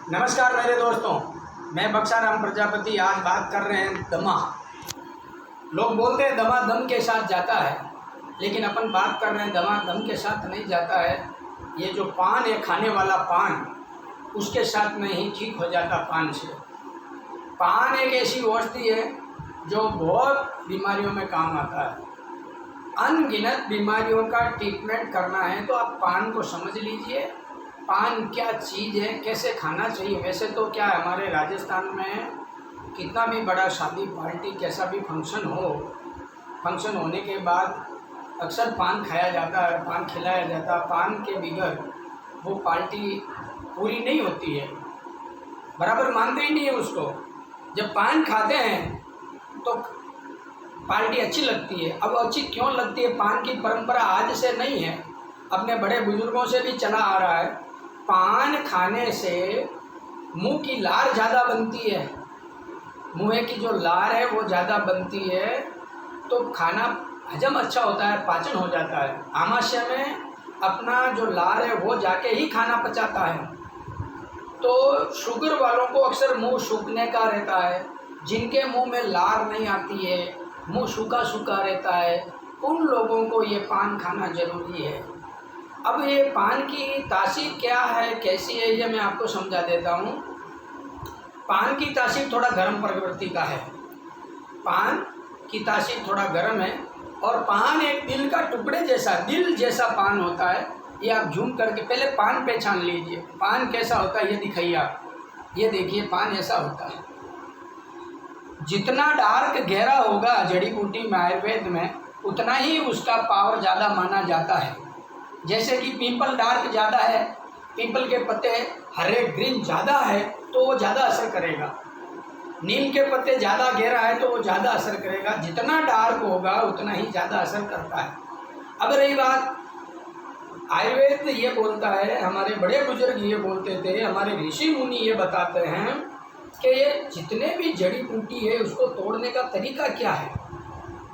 नमस्कार मेरे दोस्तों, मैं बक्साराम प्रजापति। आज बात कर रहे हैं दमा। लोग बोलते हैं दमा दम के साथ जाता है, लेकिन अपन बात कर रहे हैं दमा दम के साथ नहीं जाता है। ये जो पान है, खाने वाला पान, उसके साथ में ही ठीक हो जाता पान से। पान एक ऐसी औषधि है जो बहुत बीमारियों में काम आता है। अनगिनत बीमारियों का ट्रीटमेंट करना है तो आप पान को समझ लीजिए। पान क्या चीज़ है, कैसे खाना चाहिए। वैसे तो क्या है, हमारे राजस्थान में कितना भी बड़ा शादी पार्टी, कैसा भी फंक्शन होने के बाद अक्सर पान खाया जाता है, पान खिलाया जाता है। पान के बगैर वो पार्टी पूरी नहीं होती है, बराबर मानते ही नहीं है उसको। जब पान खाते हैं तो पार्टी अच्छी लगती है। अब अच्छी क्यों लगती है? पान की परंपरा आज से नहीं है, अपने बड़े बुजुर्गों से भी चला आ रहा है। पान खाने से मुंह की लार ज़्यादा बनती है, मुँह की जो लार है वो ज़्यादा बनती है, तो खाना हजम अच्छा होता है, पाचन हो जाता है। आमाशय में अपना जो लार है वो जाके ही खाना पचाता है। तो शुगर वालों को अक्सर मुंह सूखने का रहता है। जिनके मुंह में लार नहीं आती है, मुंह सूखा सूखा रहता है, उन लोगों को ये पान खाना जरूरी है। अब ये पान की तासीर क्या है, कैसी है, ये मैं आपको समझा देता हूँ। पान की तासीर थोड़ा गर्म प्रवृत्ति का है। पान की तासीर थोड़ा गर्म है, और पान एक दिल का टुकड़े जैसा, दिल जैसा पान होता है। ये आप जूम करके पहले पान पहचान लीजिए। पान कैसा होता है ये दिखाइए आप। ये देखिए, पान ऐसा होता है। जितना डार्क गहरा होगा जड़ी बूटी में, आयुर्वेद में, उतना ही उसका पावर ज़्यादा माना जाता है। जैसे कि पीपल डार्क ज़्यादा है, पीपल के पत्ते हरे ग्रीन ज़्यादा है तो वो ज़्यादा असर करेगा। नीम के पत्ते ज़्यादा गहरा है तो वो ज़्यादा असर करेगा। जितना डार्क होगा उतना ही ज़्यादा असर करता है। अब रही बात, आयुर्वेद ये बोलता है, हमारे बड़े बुजुर्ग ये बोलते थे, हमारे ऋषि मुनि ये बताते हैं कि ये जितने भी जड़ी बूटी है उसको तोड़ने का तरीका क्या है।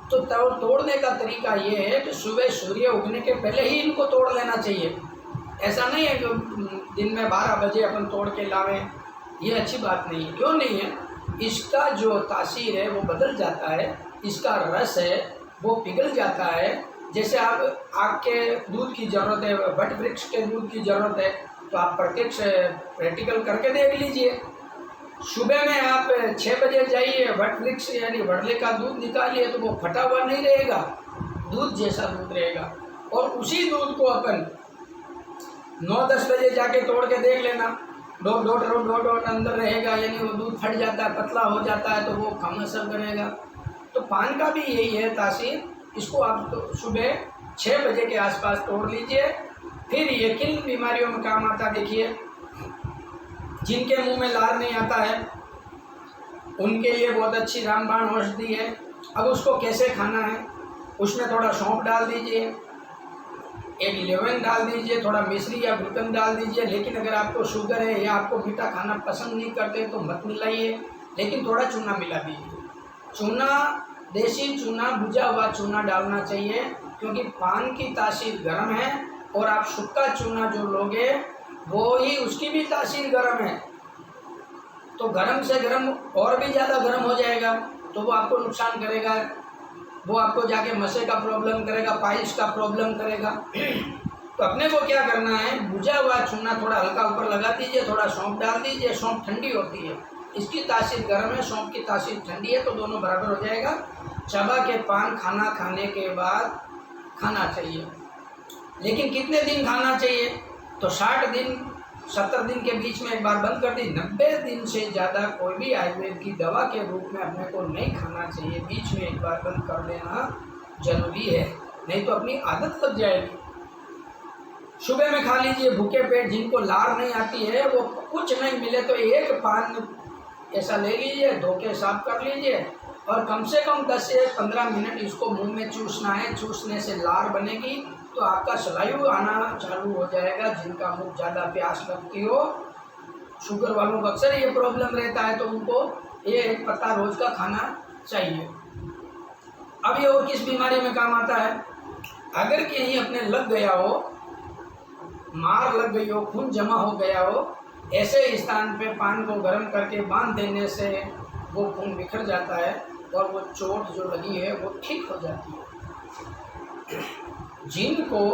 तो तोड़ने का तरीका ये है कि सुबह सूर्य उगने के पहले ही इनको तोड़ लेना चाहिए। ऐसा नहीं है कि दिन में 12 बजे अपन तोड़ के लावें, ये अच्छी बात नहीं है। क्यों नहीं है? इसका जो तासीर है वो बदल जाता है, इसका रस है वो पिघल जाता है। जैसे आग के दूध की ज़रूरत है, वट वृक्ष के दूध की ज़रूरत है, तो आप प्रत्यक्ष प्रैक्टिकल करके देख लीजिए। सुबह में आप 6 बजे जाइए, वट वृक्ष यानी वड़ले का दूध निकालिए, तो वो फटा हुआ नहीं रहेगा, दूध जैसा दूध रहेगा। और उसी दूध को अपन 9-10 बजे जाके तोड़ के देख लेना, डोट अंदर रहेगा, यानी वो दूध फट जाता है, पतला हो जाता है, तो वो कम असर करेगा। तो पान का भी यही है तासीर। इसको आप तो सुबह 6 बजे के आसपास तोड़ लीजिए। फिर ये किन बीमारियों में काम आता देखिए। जिनके मुंह में लार नहीं आता है उनके लिए बहुत अच्छी रामबाण औषधि है। अब उसको कैसे खाना है, उसमें थोड़ा सौंफ डाल दीजिए, एक लौंग डाल दीजिए, थोड़ा मिश्री या गुलकंद डाल दीजिए। लेकिन अगर आपको शुगर है या आपको मीठा खाना पसंद नहीं करते तो मत मिलाइए, लेकिन थोड़ा चूना मिला दीजिए। चूना, देसी चूना, भुजा हुआ चूना डालना चाहिए, क्योंकि पान की तासीर गर्म है और आप सूखा चूना जो लोगे वो ही, उसकी भी तासीर गर्म है। तो गर्म से गर्म और भी ज़्यादा गर्म हो जाएगा तो वो आपको नुकसान करेगा, वो आपको जाके मसे का प्रॉब्लम करेगा, पाइल्स का प्रॉब्लम करेगा। तो अपने को क्या करना है, भुजा हुआ चूना थोड़ा हल्का ऊपर लगा दीजिए, थोड़ा सौंफ डाल दीजिए। सौंफ ठंडी होती है, इसकी तासीर गर्म है, सौंफ की तासीर ठंडी है, तो दोनों बराबर हो जाएगा। चबा के पान खाना खाने के बाद खाना चाहिए। लेकिन कितने दिन खाना चाहिए? तो 60 दिन 70 दिन के बीच में एक बार बंद कर दी। 90 दिन से ज़्यादा कोई भी आयुर्वेद की दवा के रूप में अपने को नहीं खाना चाहिए। बीच में एक बार बंद कर देना जरूरी है, नहीं तो अपनी आदत लग जाएगी। सुबह में खा लीजिए भूखे पेट। जिनको लार नहीं आती है वो कुछ नहीं मिले तो एक पान ऐसा ले लीजिए, धो के साफ कर लीजिए, और कम से कम 10 से 15 मिनट इसको मुंह में चूसना है। चूसने से लार बनेगी तो आपका स्लायु आना चालू हो जाएगा। जिनका मुख ज़्यादा प्यास लगती हो, शुगर वालों को अक्सर ये प्रॉब्लम रहता है, तो उनको ये एक पत्ता रोज का खाना चाहिए। अब ये और किस बीमारी में काम आता है? अगर कहीं अपने लग गया हो, मार लग गई हो, खून जमा हो गया हो, ऐसे स्थान पे पान को गर्म करके बांध देने से वो खून बिखर जाता है और वो चोट जो लगी है वो ठीक हो जाती है। जिनको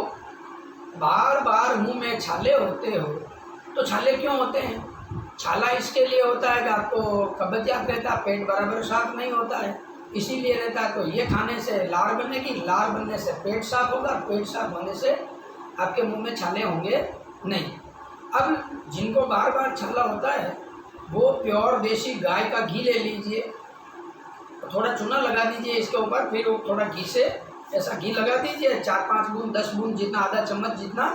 बार बार मुंह में छाले होते हो, तो छाले क्यों होते हैं? छाला इसके लिए होता है कि आपको कब्जियत रहता है, पेट बराबर साफ नहीं होता है, इसीलिए रहता है। तो ये खाने से लार बनेगी, लार बनने से पेट साफ होगा, पेट साफ होने से आपके मुंह में छाले होंगे नहीं। अब जिनको बार बार छाला होता है वो प्योर देसी गाय का घी ले लीजिए, थोड़ा चूना लगा दीजिए इसके ऊपर, फिर वो थोड़ा घी से ऐसा घी लगा दीजिए 4-5 बूंद 10 बूंद जितना, आधा चम्मच जितना,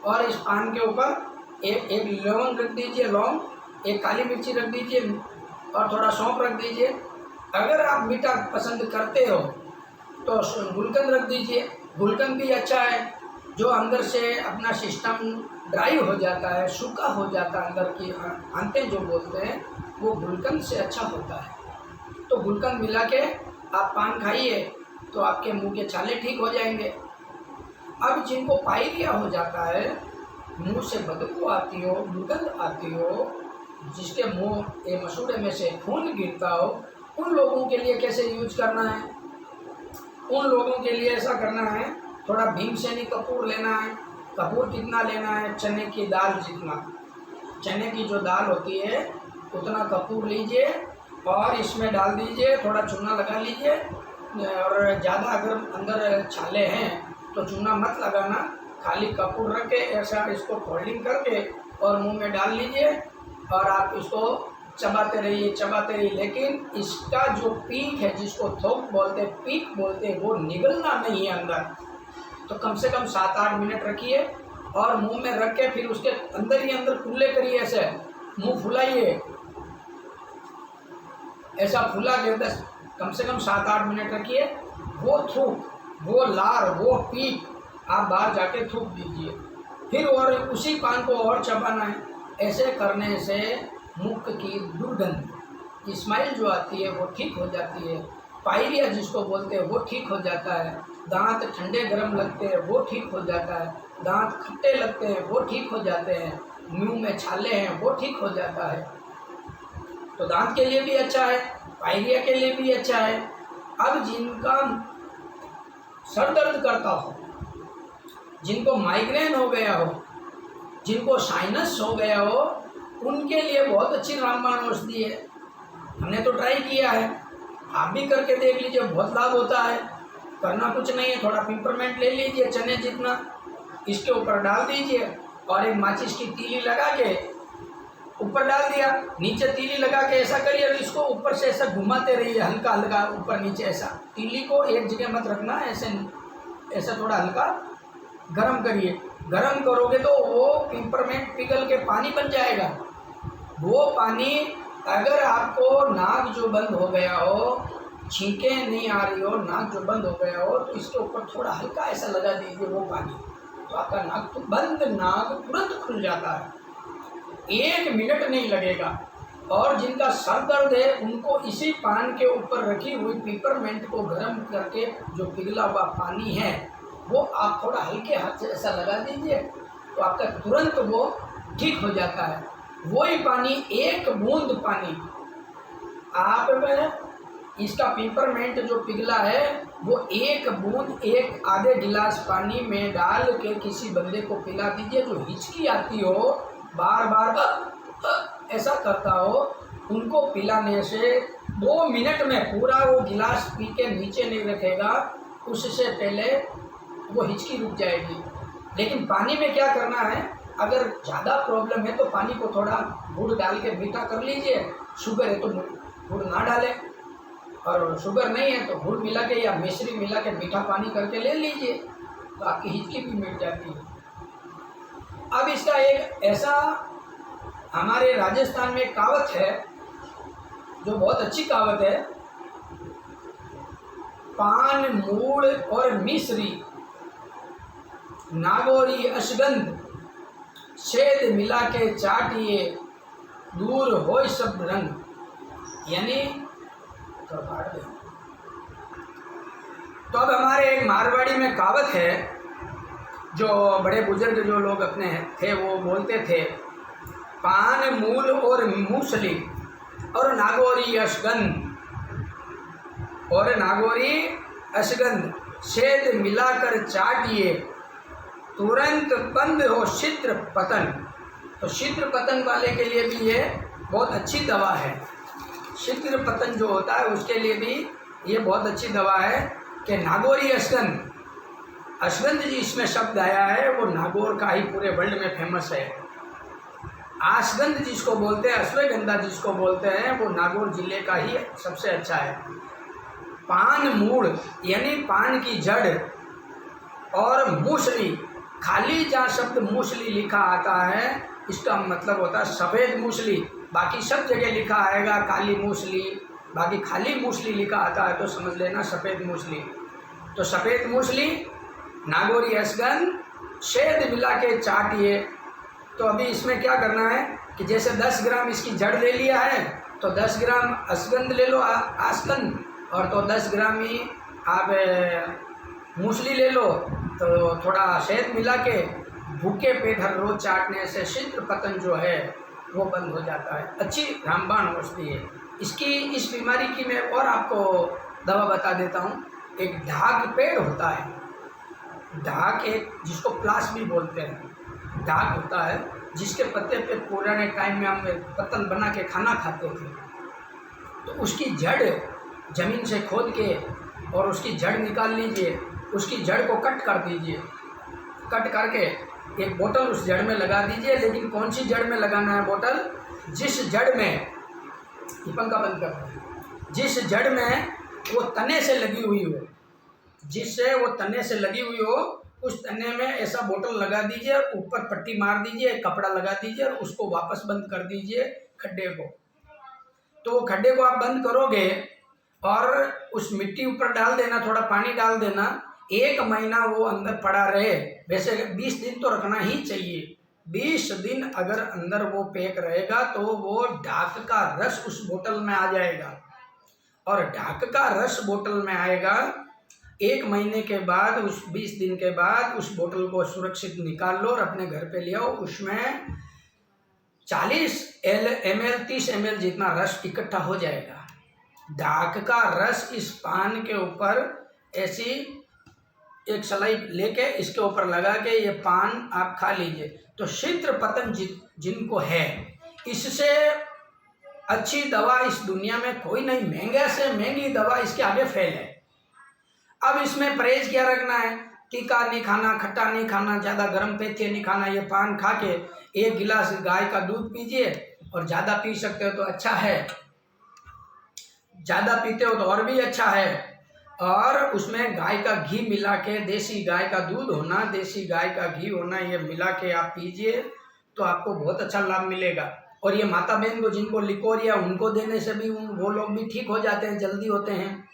और इस पान के ऊपर एक लौंग रख दीजिए, लौंग, एक काली मिर्ची रख दीजिए और थोड़ा सौंफ रख दीजिए। अगर आप मीठा पसंद करते हो तो गुलकंद रख दीजिए, गुलकंद भी अच्छा है, जो अंदर से अपना सिस्टम ड्राई हो जाता है, सूखा हो जाता है, अंदर की आंतें जो बोलते हैं वो गुलकंद से अच्छा होता है। तो गुलकंद मिला के आप पान खाइए तो आपके मुंह के छाले ठीक हो जाएंगे। अब जिनको पायरिया हो जाता है, मुंह से बदबू आती हो, दुर्गंध आती हो, जिसके मुंह के मसूड़े में से खून गिरता हो, उन लोगों के लिए कैसे यूज करना है? उन लोगों के लिए ऐसा करना है, थोड़ा भीमसेनी कपूर लेना है। कपूर कितना लेना है? चने की दाल जितना, चने की जो दाल होती है उतना कपूर लीजिए और इसमें डाल दीजिए, थोड़ा चूना लगा लीजिए। और ज़्यादा अगर अंदर छाले हैं तो चूना मत लगाना, खाली कपूर रख के ऐसा इसको फोल्डिंग करके और मुंह में डाल लीजिए और आप इसको चबाते रहिए। लेकिन इसका जो पीक है, जिसको थोक बोलते, पीक बोलते, वो निगलना नहीं है अंदर। तो कम से कम 7-8 मिनट रखिए और मुंह में रख के फिर उसके अंदर ही अंदर कुल्ले करिए, ऐसे मुंह फुलाइए, ऐसा फुला के कम से कम 7-8 मिनट रखिए। वो थूक, वो लार, वो पीक आप बाहर जाके थूक दीजिए, फिर और उसी पान को और चबाना है। ऐसे करने से मुख की दुर्गंध, स्माइल जो आती है वो ठीक हो जाती है। पायरिया जिसको बोलते हैं वो ठीक हो जाता है। दांत ठंडे गर्म लगते हैं वो ठीक हो जाता है। दांत खट्टे लगते हैं वो ठीक हो जाते हैं। मुंह में छाले हैं वो ठीक हो जाता है। तो दांत के लिए भी अच्छा है, पायरिया के लिए भी अच्छा है। अब जिनका सर दर्द करता हो, जिनको माइग्रेन हो गया हो, जिनको साइनस हो गया हो, उनके लिए बहुत अच्छी रामबाण औषधि है। हमने तो ट्राई किया है, आप भी करके देख लीजिए, बहुत लाभ होता है। करना कुछ नहीं है, थोड़ा पिपरमेंट ले लीजिए चने जितना, इसके ऊपर डाल दीजिए और एक माचिस की तीली लगा के ऊपर डाल दिया, नीचे तीली लगा के ऐसा करिए और इसको ऊपर से ऐसा घुमाते रहिए, हल्का हल्का ऊपर नीचे ऐसा। तीली को एक जगह मत रखना, ऐसे थोड़ा हल्का गरम करिए। गरम करोगे तो वो पिपरमेंट पिघल के पानी बन जाएगा। वो पानी अगर आपको नाक जो बंद हो गया हो, छींकें नहीं आ रही हो, नाक जो बंद हो गया हो, तो इसके ऊपर थोड़ा हल्का ऐसा लगा दीजिए वो पानी, तो आपका नाक तो बंद, नाक तुरंत खुल जाता है, 1 मिनट नहीं लगेगा। और जिनका सर दर्द है उनको इसी पान के ऊपर रखी हुई पिपरमेंट को गर्म करके जो पिघला हुआ पानी है वो आप थोड़ा हल्के हाथ से ऐसा लगा दीजिए, तो आपका तुरंत वो ठीक हो जाता है। वही पानी, 1 बूंद पानी आप में इसका पिपरमेंट जो पिघला है वो 1 बूंद, 1 आधे गिलास पानी में डाल के किसी बंदे को पिला दीजिए जो हिचकी आती हो, बार बार ऐसा करता हो, उनको पिलाने से 2 मिनट में पूरा वो गिलास पी के नीचे नहीं रखेगा, उससे पहले वो हिचकी रुक जाएगी। लेकिन पानी में क्या करना है, अगर ज़्यादा प्रॉब्लम है तो पानी को थोड़ा गुड़ डाल के मीठा कर लीजिए, शुगर है तो गुड़ ना डालें, और शुगर नहीं है तो गुड़ मिला के या मिश्री मिला के मीठा पानी करके ले लीजिए, तो आपकी हिचकी भी मिट जाती है। अब इसका एक ऐसा हमारे राजस्थान में कहावत है जो बहुत अच्छी कहावत है, पान मूड़ और मिश्री नागौरी अश्गंध छेद मिला के चाटिए दूर होय सब रंग, यानी तो अब हमारे एक मारवाड़ी में कहावत है, जो बड़े बुजुर्ग जो लोग अपने थे वो बोलते थे पान मूल और मूसली और नागौरी अश्वगंध शहद मिलाकर चाटिए, तुरंत बंद हो शीघ्र पतन। तो शीघ्र पतन वाले के लिए भी ये बहुत अच्छी दवा है। शीघ्र पतन जो होता है उसके लिए भी ये बहुत अच्छी दवा है कि नागौरी अश्वगंध जी इसमें शब्द आया है, वो नागौर का ही पूरे वर्ल्ड में फेमस है। आश्वगंध जिसको बोलते हैं, अश्वगंधा जिसको बोलते हैं, वो नागौर जिले का ही सबसे अच्छा है। पान मूल यानी पान की जड़ और मूसली, खाली जहाँ शब्द मूसली लिखा आता है इसका मतलब होता है सफ़ेद मूसली। बाकी सब जगह लिखा आएगा काली मूसली, बाकी खाली मूसली लिखा आता है तो समझ लेना सफ़ेद मूसली। तो सफ़ेद मूसली, नागौरी अश्वगंध शहद मिला के चाटिए। तो अभी इसमें क्या करना है कि जैसे 10 ग्राम इसकी जड़ ले लिया है तो 10 ग्राम अश्वगंध ले लो, आश्वगंध, और तो 10 ग्राम ही आप मूसली ले लो। तो थोड़ा शहद मिला के भूखे पेट हर रोज़ चाटने से शीघ्र पतन जो है वो बंद हो जाता है। अच्छी रामबाण औषधि है। इस बीमारी की मैं और आपको दवा बता देता हूँ। एक ढाक पेड़ होता है, ढाक एक जिसको प्लास भी बोलते हैं, ढाक होता है जिसके पत्ते पे पुराने टाइम में हम पत्तल बना के खाना खाते थे। तो उसकी जड़ ज़मीन से खोद के और उसकी जड़ निकाल लीजिए, उसकी जड़ को कट कर दीजिए, कट करके एक बोतल उस जड़ में लगा दीजिए। लेकिन कौन सी जड़ में लगाना है बोतल? जिस जड़ में, ये पंखा बंद कर, जिस जड़ में वो तने से लगी हुई हो, जिससे वो तने से लगी हुई हो उस तने में ऐसा बोतल लगा दीजिए, ऊपर पट्टी मार दीजिए, कपड़ा लगा दीजिए और उसको वापस बंद कर दीजिए खड्डे को। तो वो खड्डे को आप बंद करोगे और उस मिट्टी ऊपर डाल देना, थोड़ा पानी डाल देना, 1 महीना वो अंदर पड़ा रहे। वैसे 20 दिन तो रखना ही चाहिए। 20 दिन अगर अंदर वो पैक रहेगा तो वो ढाक का रस उस बोतल में आ जाएगा, और ढाक का रस बोतल में आएगा। 1 महीने के बाद, उस 20 दिन के बाद उस बोतल को सुरक्षित निकाल लो और अपने घर पे ले आओ। उसमें 40 ml 30 ml जितना रस इकट्ठा हो जाएगा। ढाक का रस इस पान के ऊपर ऐसी एक सलाई लेके इसके ऊपर लगा के ये पान आप खा लीजिए। तो शीघ्र पतन जिनको है, इससे अच्छी दवा इस दुनिया में कोई नहीं। महंगे से महंगी दवा इसके आगे फेल है। अब इसमें परहेज क्या रखना है? तीखा नहीं खाना, खट्टा नहीं खाना, ज़्यादा गर्म पेथिया नहीं खाना। ये पान खा के 1 गिलास गाय का दूध पीजिए, और ज़्यादा पी सकते हो तो अच्छा है, ज़्यादा पीते हो तो और भी अच्छा है। और उसमें गाय का घी मिला के, देसी गाय का दूध होना, देसी गाय का घी होना, ये मिला के आप पीजिए तो आपको बहुत अच्छा लाभ मिलेगा। और ये माता बहन को जिनको लिकोरिया, उनको देने से भी वो लोग भी ठीक हो जाते हैं, जल्दी होते हैं।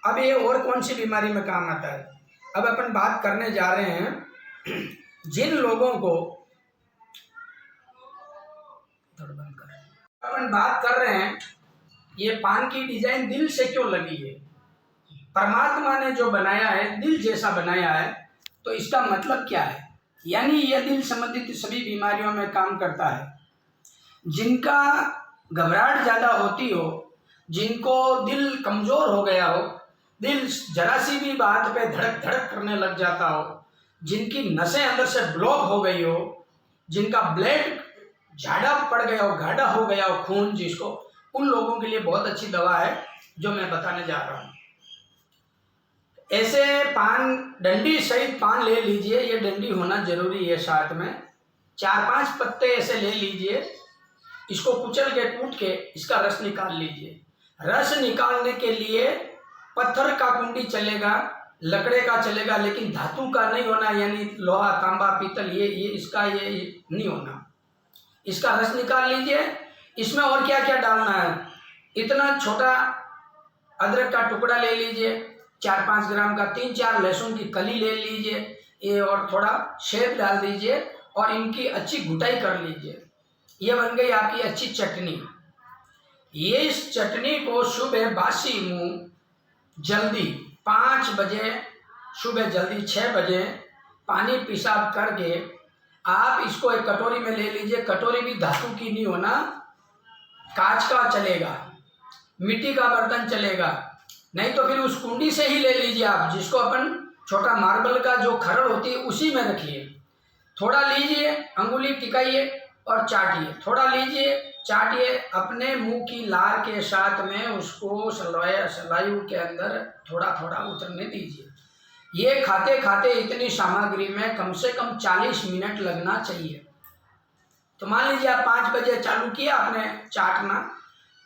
अब ये और कौन सी बीमारी में काम आता है? अब अपन बात करने जा रहे हैं जिन लोगों को, अपन बात कर रहे हैं ये पान की डिजाइन दिल से क्यों लगी है? परमात्मा ने जो बनाया है, दिल जैसा बनाया है, तो इसका मतलब क्या है? यानी यह दिल संबंधित सभी बीमारियों में काम करता है। जिनका घबराहट ज़्यादा होती हो, जिनको दिल कमज़ोर हो गया हो, दिल जरा सी भी बात पे धड़क धड़क करने लग जाता हो, जिनकी नसें अंदर से ब्लॉक हो गई हो, जिनका ब्लड झाड़ा पड़ गया हो, गाढ़ा हो गया हो खून जिसको, उन लोगों के लिए बहुत अच्छी दवा है जो मैं बताने जा रहा हूँ। ऐसे पान, डंडी सहित पान ले लीजिए, ये डंडी होना जरूरी है साथ में। 4-5 पत्ते ऐसे ले लीजिए, इसको कुचल के कूट के इसका रस निकाल लीजिए। रस निकालने के लिए पत्थर का कुंडी चलेगा, लकड़े का चलेगा, लेकिन धातु का नहीं होना, यानी लोहा, तांबा, पीतल, ये इसका ये नहीं होना। इसका रस निकाल लीजिए। इसमें और क्या क्या डालना है? इतना छोटा अदरक का टुकड़ा ले लीजिए, 4-5 ग्राम का, 3-4 लहसुन की कली ले लीजिए, ये और थोड़ा शहद डाल दीजिए और इनकी अच्छी घुटाई कर लीजिए। ये बन गई आपकी अच्छी चटनी। ये इस चटनी को सुबह बासी मुंह जल्दी 5 बजे, सुबह जल्दी 6 बजे पानी पेशाब करके आप इसको एक कटोरी में ले लीजिए। कटोरी भी धातु की नहीं होना, कांच का चलेगा, मिट्टी का बर्तन चलेगा, नहीं तो फिर उस कुंडी से ही ले लीजिए आप, जिसको अपन छोटा मार्बल का जो खरड़ होती है उसी में रखिए। थोड़ा लीजिए, अंगुली टिकाइए और चाटिए, थोड़ा लीजिए चाटिए, अपने मुंह की लार के साथ में उसको सलायु के अंदर थोड़ा थोड़ा उतरने दीजिए। ये खाते खाते इतनी सामग्री में कम से कम 40 मिनट लगना चाहिए। तो मान लीजिए आप 5 बजे चालू किया आपने चाटना,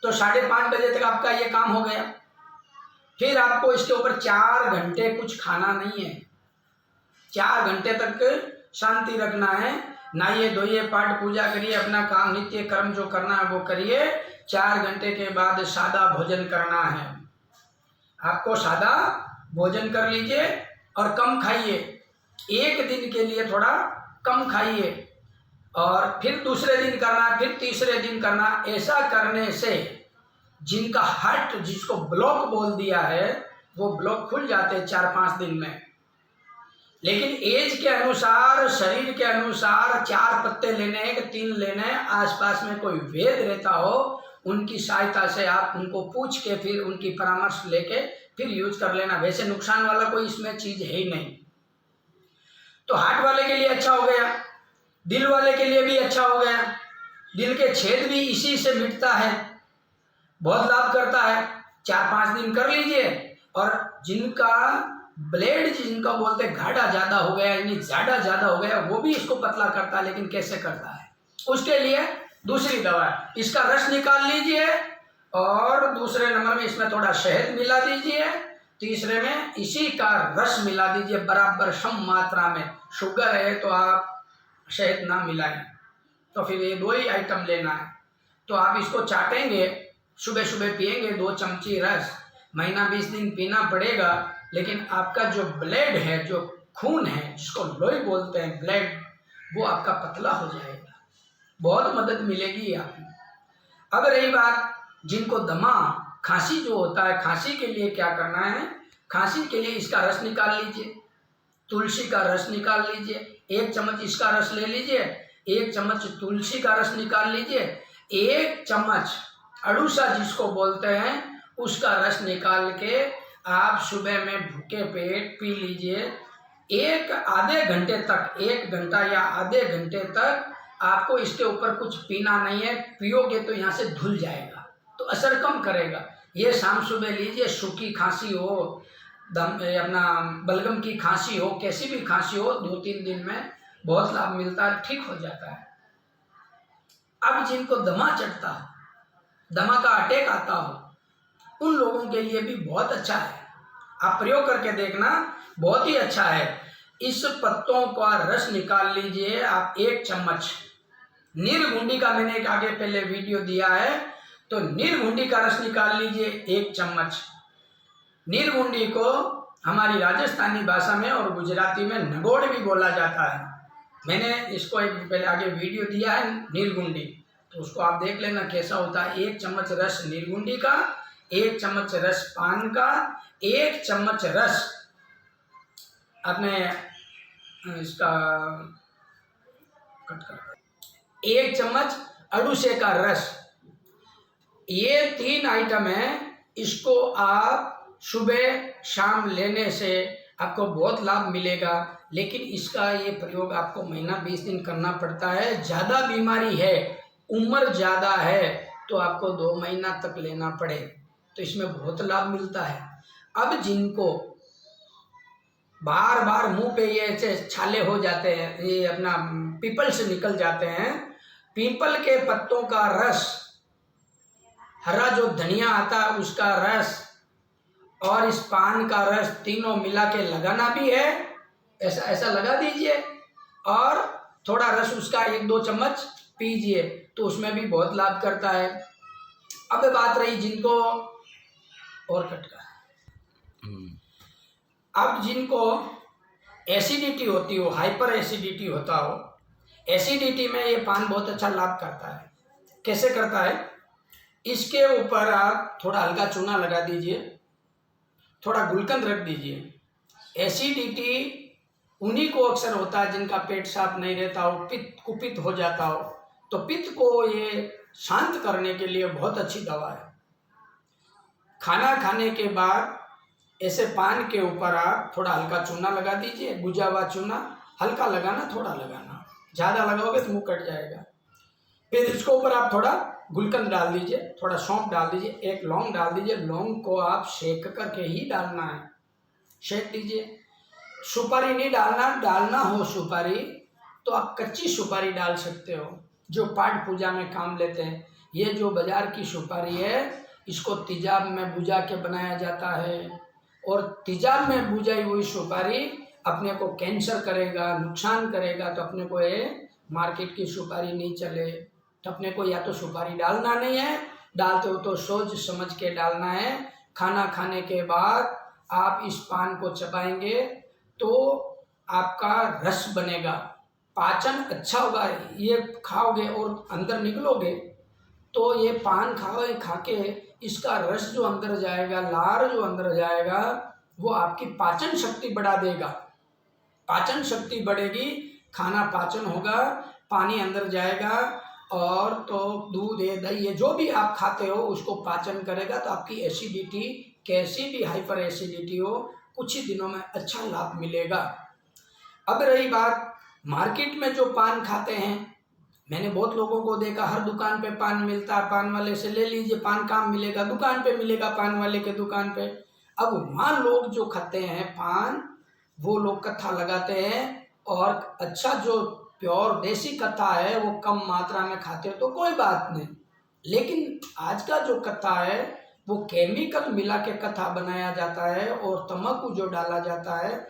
तो 5:30 बजे तक आपका ये काम हो गया। फिर आपको इसके ऊपर 4 घंटे कुछ खाना नहीं है। 4 घंटे तक शांति रखना है। नहाइए धोइए, पाठ पूजा करिए, अपना काम नित्य कर्म जो करना है वो करिए। 4 घंटे के बाद सादा भोजन करना है। आपको सादा भोजन कर लीजिए और कम खाइए। एक दिन के लिए थोड़ा कम खाइए और फिर दूसरे दिन करना, फिर तीसरे दिन करना। ऐसा करने से जिनका हार्ट, जिसको ब्लॉक बोल दिया है, वो ब्लॉक खुल जाते हैं 4-5 दिन में। लेकिन एज के अनुसार, शरीर के अनुसार 4 पत्ते लेने हैं कि 3 लेने हैं, आसपास में कोई वेद रहता हो उनकी सहायता से आप उनको पूछ के फिर उनकी परामर्श लेके फिर यूज कर लेना। वैसे नुकसान वाला कोई इसमें चीज है ही नहीं। तो हार्ट वाले के लिए अच्छा हो गया, दिल वाले के लिए भी अच्छा हो गया। दिल के छेद भी इसी से मिटता है, बहुत लाभ करता है। 4-5 दिन कर लीजिए। और जिनका ब्लेड, जिनका बोलते हैं घाटा ज़्यादा हो गया, यानी ज़्यादा हो गया, वो भी इसको पतला करता है। लेकिन कैसे करता है, उसके लिए दूसरी दवा है। इसका रस निकाल लीजिए और दूसरे नंबर में इसमें थोड़ा शहद मिला दीजिए, तीसरे में इसी का रस मिला दीजिए बराबर सम मात्रा में। शुगर है तो आप शहद ना मिलाएं, तो फिर ये 2 ही आइटम लेना है। तो आप इसको चाटेंगे, सुबह सुबह पिएंगे 2 चमची रस, महीना 20 दिन पीना पड़ेगा। लेकिन आपका जो ब्लड है, जो खून है, जिसको लोही बोलते हैं, ब्लड, वो आपका पतला हो जाएगा। बहुत मदद मिलेगी आपको। अब रही बात जिनको दमा, खांसी जो होता है, खांसी के लिए क्या करना है? खांसी के लिए इसका रस निकाल लीजिए, तुलसी का रस निकाल लीजिए, 1 चम्मच इसका रस ले लीजिए, 1 चम्मच तुलसी का रस निकाल लीजिए, 1 चम्मच अड़ूसा जिसको बोलते हैं उसका रस निकाल के आप सुबह में भूखे पेट पी लीजिए। 1 आधे घंटे तक, 1 घंटा या आधे घंटे तक आपको इसके ऊपर कुछ पीना नहीं है। पियोगे तो यहाँ से धुल जाएगा, तो असर कम करेगा। ये शाम सुबह लीजिए। सूखी खांसी हो, अपना बलगम की खांसी हो, कैसी भी खांसी हो, 2-3 दिन में बहुत लाभ मिलता है, ठीक हो जाता है। अब जिनको दमा चढ़ता हो, दमा का अटैक आता हो, उन लोगों के लिए भी बहुत अच्छा है। आप प्रयोग करके देखना, बहुत ही अच्छा है। इस पत्तों का रस निकाल लीजिए आप 1 चम्मच। नीलगुंडी का मैंने एक आगे पहले वीडियो दिया है, तो नीलगुंडी का रस निकाल लीजिए 1 चम्मच। नीलगुंडी को हमारी राजस्थानी भाषा में और गुजराती में नगोड़ भी बोला जाता है। मैंने इसको एक पहले आगे वीडियो दिया है नीलगुंडी, तो उसको आप देख लेना कैसा होता है। 1 चम्मच रस नीलगुंडी का, 1 चम्मच रस पान का, 1 चम्मच रस अपने इसका 1 चम्मच अड़ूसे का रस। ये 3 आइटम है। इसको आप सुबह शाम लेने से आपको बहुत लाभ मिलेगा। लेकिन इसका ये प्रयोग आपको महीना 20 दिन करना पड़ता है। ज़्यादा बीमारी है, उम्र ज़्यादा है, तो आपको 2 महीना तक लेना पड़े, तो इसमें बहुत लाभ मिलता है। अब जिनको बार बार मुंह पे ये ऐसे छाले हो जाते हैं, ये अपना पीपल से निकल जाते हैं, पीपल के पत्तों का रस, हरा जो धनिया आता है उसका रस और इस पान का रस, तीनों मिला के लगाना भी है। ऐसा ऐसा लगा दीजिए और थोड़ा रस उसका 1-2 चम्मच पीजिए, तो उसमें भी बहुत लाभ करता है। अब बात रही जिनको और कटका, अब जिनको एसिडिटी होती हो, हाइपर एसिडिटी होता हो, एसिडिटी में ये पान बहुत अच्छा लाभ करता है। कैसे करता है? इसके ऊपर आप थोड़ा हल्का चूना लगा दीजिए, थोड़ा गुलकंद रख दीजिए। एसिडिटी उन्हीं को अक्सर होता है जिनका पेट साफ नहीं रहता हो, पित्त कुपित हो जाता हो। तो पित्त को ये शांत करने के लिए बहुत अच्छी दवा है। खाना खाने के बाद ऐसे पान के ऊपर आप थोड़ा हल्का चूना लगा दीजिए, भुजा हुआ चूना, हल्का लगाना, थोड़ा लगाना, ज़्यादा लगाओगे तो मुंह कट जाएगा। फिर इसके ऊपर आप थोड़ा गुलकंद डाल दीजिए, थोड़ा सौंफ डाल दीजिए, एक लौंग डाल दीजिए। लौंग को आप सेक करके ही डालना है, सेक दीजिए। सुपारी नहीं डालना, डालना हो सुपारी तो आप कच्ची सुपारी डाल सकते हो, जो पाठ पूजा में काम लेते हैं। ये जो बाजार की सुपारी है, इसको तेजाब में भुजा के बनाया जाता है, और तेजाब में भुजाई हुई सुपारी अपने को कैंसर करेगा, नुकसान करेगा। तो अपने को ये मार्केट की सुपारी नहीं चले। तो अपने को या तो सुपारी डालना नहीं है, डालते हो तो सोच समझ के डालना है। खाना खाने के बाद आप इस पान को चबाएंगे तो आपका रस बनेगा, पाचन अच्छा होगा। ये खाओगे और अंदर निकलोगे तो ये पान खाओगे, खा के इसका रस जो अंदर जाएगा, लार जो अंदर जाएगा, वो आपकी पाचन शक्ति बढ़ा देगा। पाचन शक्ति बढ़ेगी, खाना पाचन होगा, पानी अंदर जाएगा, और तो दूध है, दही है, जो भी आप खाते हो उसको पाचन करेगा। तो आपकी एसिडिटी, कैसी भी हाइपर एसिडिटी हो, कुछ ही दिनों में अच्छा लाभ मिलेगा। अब रही बात मार्केट में जो पान खाते हैं, मैंने बहुत लोगों को देखा, हर दुकान पे पान मिलता है, पान वाले से ले लीजिए, पान कहाँ मिलेगा, दुकान पे मिलेगा, पान वाले के दुकान पे। अब वहाँ लोग जो खाते हैं पान, वो लोग कत्था लगाते हैं, और अच्छा जो प्योर देसी कत्था है वो कम मात्रा में खाते हो तो कोई बात नहीं। लेकिन आज का जो कत्था है वो केमिकल मिला के कत्था बनाया जाता है, और तम्बाकू जो डाला जाता है,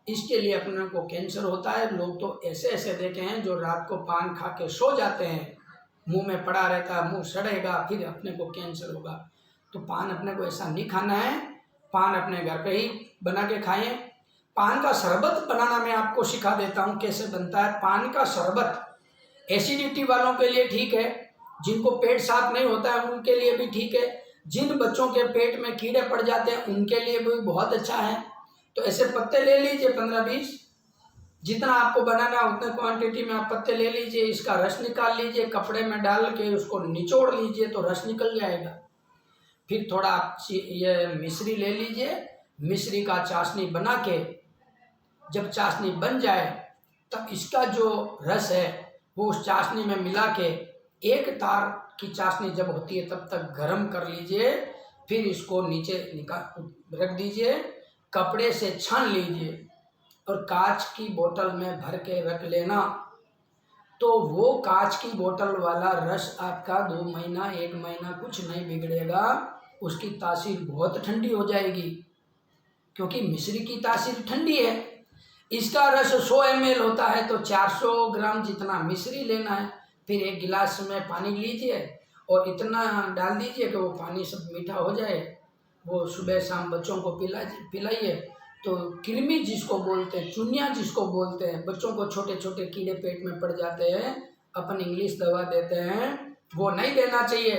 इसके लिए अपने को कैंसर होता है। लोग तो ऐसे ऐसे देखे हैं जो रात को पान खा के सो जाते हैं, मुंह में पड़ा रहता है, मुंह सड़ेगा, फिर अपने को कैंसर होगा। तो पान अपने को ऐसा नहीं खाना है, पान अपने घर पे ही बना के खाएं। पान का शरबत बनाना मैं आपको सिखा देता हूँ कैसे बनता है। पान का शरबत एसिडिटी वालों के लिए ठीक है, जिनको पेट साफ नहीं होता है उनके लिए भी ठीक है, जिन बच्चों के पेट में कीड़े पड़ जाते हैं उनके लिए भी बहुत अच्छा है। तो ऐसे पत्ते ले लीजिए 15-20, जितना आपको बनाना है उतने क्वांटिटी में आप पत्ते ले लीजिए, इसका रस निकाल लीजिए, कपड़े में डाल के उसको निचोड़ लीजिए तो रस निकल जाएगा। फिर थोड़ा आप ये मिश्री ले लीजिए, मिश्री का चाशनी बना के, जब चाशनी बन जाए तब इसका जो रस है वो उस चाशनी में मिला के, एक तार की चाशनी जब होती है तब तक गर्म कर लीजिए। फिर इसको नीचे निकाल रख दीजिए, कपड़े से छान लीजिए, और कांच की बोतल में भर के रख लेना। तो वो कांच की बोतल वाला रस आपका 2 महीना 1 महीना कुछ नहीं बिगड़ेगा, उसकी तासीर बहुत ठंडी हो जाएगी, क्योंकि मिश्री की तासीर ठंडी है। इसका रस 100 ml होता है तो 400 ग्राम जितना मिश्री लेना है। फिर एक गिलास में पानी लीजिए और इतना डाल दीजिए कि वो पानी सब मीठा हो जाए। वो सुबह शाम बच्चों को पिलाइए। तो कृमि जिसको बोलते हैं, चुनिया जिसको बोलते हैं, बच्चों को छोटे छोटे कीड़े पेट में पड़ जाते हैं, अपन इंग्लिश दवा देते हैं, वो नहीं देना चाहिए।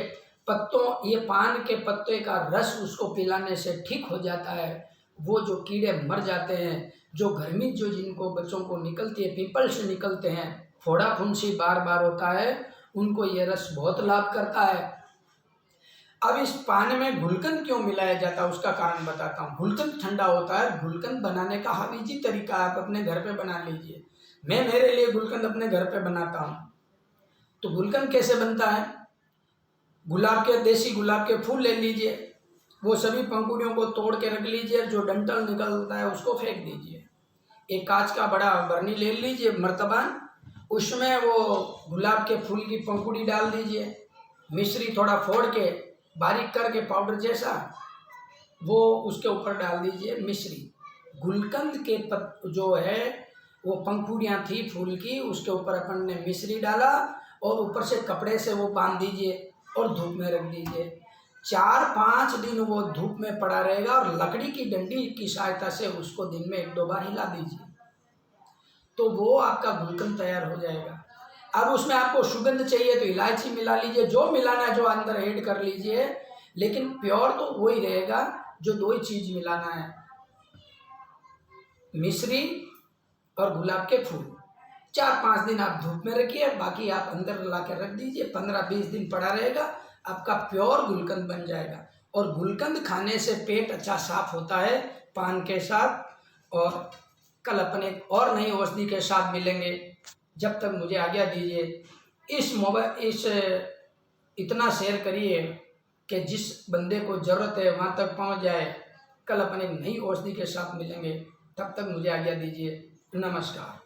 पत्तों, ये पान के पत्ते का रस उसको पिलाने से ठीक हो जाता है, वो जो कीड़े मर जाते हैं। जो गर्मी जो जिनको बच्चों को निकलती है, पीपल से निकलते हैं, फोड़ा फुंसी बार बार होता है, उनको ये रस बहुत लाभ करता है। अब इस पान में गुलकंद क्यों मिलाया जाता है उसका कारण बताता हूँ। गुलकंद ठंडा होता है, गुलकंद बनाने का हावीजी तरीका आप अपने घर पे बना लीजिए। मैं मेरे लिए गुलकंद अपने घर पे बनाता हूँ। तो गुलकंद कैसे बनता है, गुलाब के, देसी गुलाब के फूल ले लीजिए, वो सभी पंखुड़ियों को तोड़ के रख लीजिए, जो डंठल निकलता है उसको फेंक दीजिए। एक कांच का बड़ा बर्नी ले लीजिए, मर्तबान, उसमें वो गुलाब के फूल की पंखुड़ी डाल दीजिए, मिश्री थोड़ा फोड़ के बारीक करके पाउडर जैसा, वो उसके ऊपर डाल दीजिए मिश्री। गुलकंद के जो है वो पंखुड़ियाँ थी फूल की, उसके ऊपर अपन ने मिश्री डाला, और ऊपर से कपड़े से वो बांध दीजिए और धूप में रख दीजिए। 4-5 दिन वो धूप में पड़ा रहेगा, और लकड़ी की डंडी की सहायता से उसको दिन में 1-2 बार हिला दीजिए, तो वो आपका गुलकंद तैयार हो जाएगा। अब उसमें आपको सुगंध चाहिए तो इलायची मिला लीजिए, जो मिलाना है जो अंदर ऐड कर लीजिए, लेकिन प्योर तो वही रहेगा। जो 2 ही चीज़ मिलाना है, मिश्री और गुलाब के फूल 4-5 दिन आप धूप में रखिए, बाकी आप अंदर ला के रख दीजिए। 15-20 दिन पड़ा रहेगा, आपका प्योर गुलकंद बन जाएगा। और गुलकंद खाने से पेट अच्छा साफ होता है पान के साथ। और कल अपने और नई औषधि के साथ मिलेंगे। जब तक मुझे आज्ञा दीजिए। इस इतना शेयर करिए कि जिस बंदे को ज़रूरत है वहाँ तक पहुँच जाए। कल अपने नई औषधि के साथ मिलेंगे, तब तक मुझे आज्ञा दीजिए। नमस्कार।